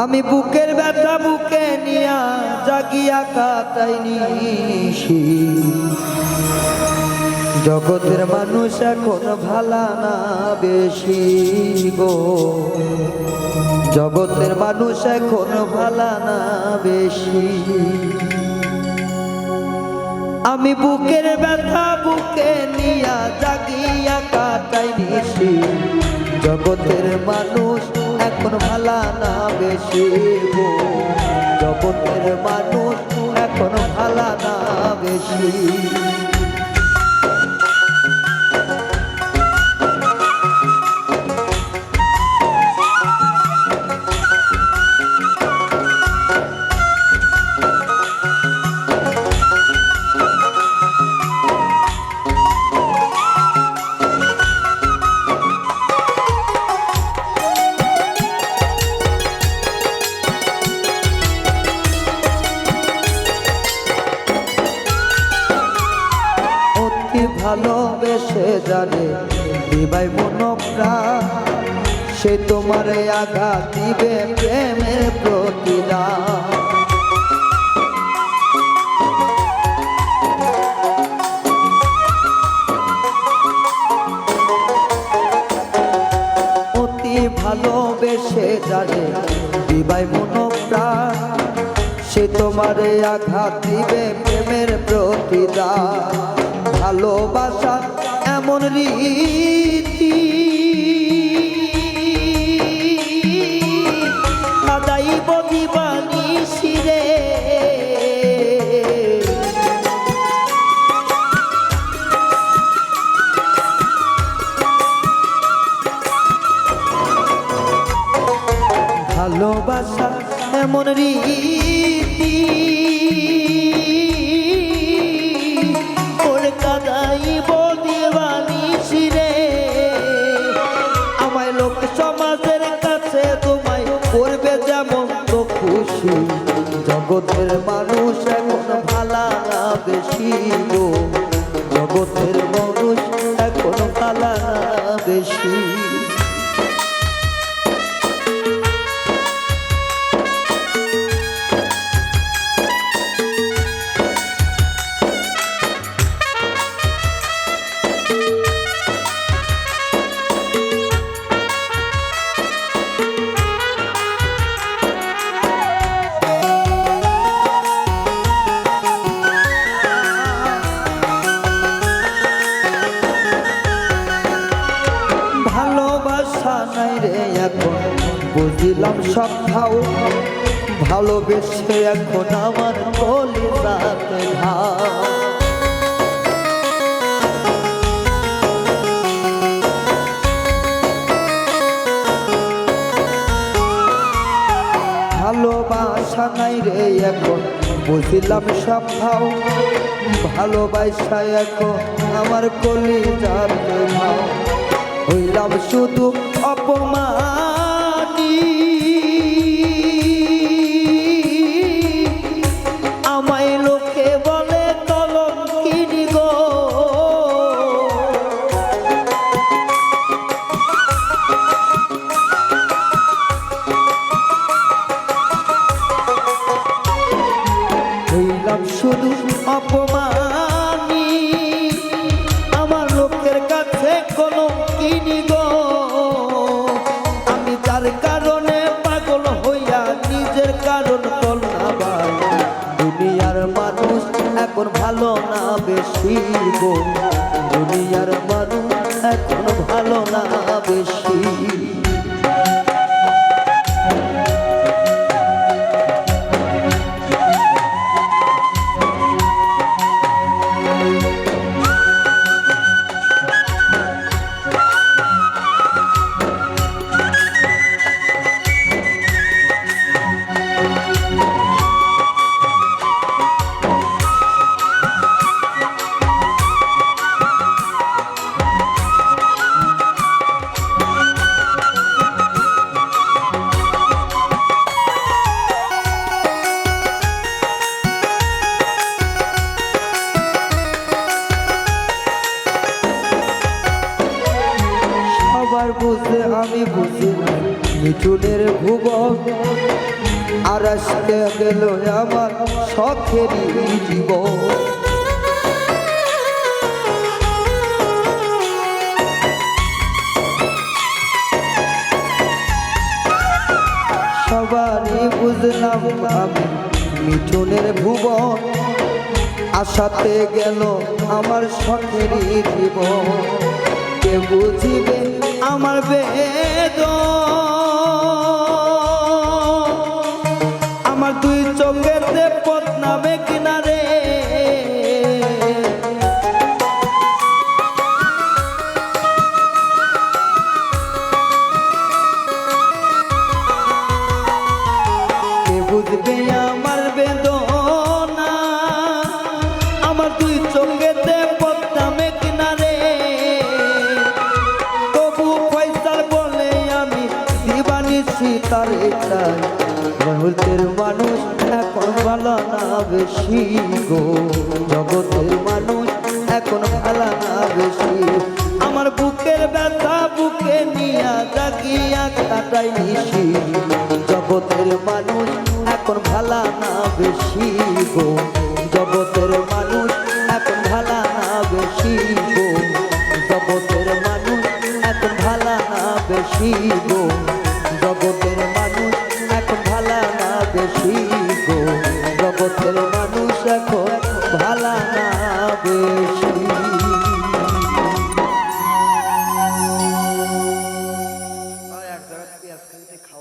আমি বুকের ব্যথা বুকে নিয়া জাগিয়া কাটাই নিশি। জগতের মানুষ এখন ভালা না বেশি গো, জগতের মানুষ এখন ভালা না বেশি। আমি বুকের ব্যথা বুকে নিয়া জাগিয়া কাটাই নিশি। জগতের মানুষ এখন ভালা না বেশি গো, জগতের মানুষ এখন ভালা না বেশি। ভালোবেসে জানে দিবাই মনপ্রাণ, সে তোমারে আঘাত দিবে প্রেমের প্রতিদান। অতি ভালোবেসে জানে দিবাই মনপ্রাণ, সে তোমারে আঘাত দিবে প্রেমের প্রতিদান। ভালোবাসা এমন রীতি কাদাইব দিবানিশি রে। ভালোবাসা এমন রীতি কাদাইব দিবানিশি রে। আমায় লোক সমাজের কাছে তোমায় করবে যেমন তো খুশি। জগতের মানুষ এখন ভালা না বেশি গো, জগতের মানুষ এখন ভালা না বেশি। ভালোবাসা নাই রে এখন বুঝিলাম সব খাও, ভালোবেসে এখন আমার কলিজাতে ঘাও। ভালোবাসা নাই রে এখন বুঝিলাম সব খাও, ভালোবাসা এখন আমার কলিজাতে ঘাও। হইলাম শুধু অপমানী, আমায় লোকে বলে কলঙ্কিনী গো। হইলাম শুধু অপমানী, আমার লোকের কাছে কলঙ্কিনী গো। আমি যার কারণে পাগল হইয়া নিজের কারণ কল্লা ভাই। দুনিয়ার মানুষ এখন ভালো না বেশি গো, দুনিয়ার মানুষ এখন ভালো না বেশি। আমার বুঝে আমি বুঝি না মিঠুনের ভুবন আর আজকে গেল আমার শখেরই জীবন সবারই বুঝলাম আমি মিঠুনের ভুবন আশাতে গেল আমার শখেরই জীবন কে বুঝিবে আমার বেদন আমার দুই চোখেতে পদ্মাবে কিনারে কে বুঝবে আমার বেদনা আমার দুই চোখেতে পদ্মাবে কিনারে তবু ফয়সাল বলে আমি দিবানিসি তারে চাই জগতের মানুষ এখন ভালো না বেশি গো জগতের মানুষ এখন ভালো না বেশি আমার বুকের ব্যথা বুকে নিয়া জাগিয়া কাটাই নিশি জগতের মানুষ এখন ভালো না বেশি গো জগতের মানুষ এখন ভালো না বেশি গো জগতের মানুষ এখন ভালো না বেশি গো জগতের মানুষ এখন ভালো না বেশি গো জগতের মানুষ এখন ভালো না বেশি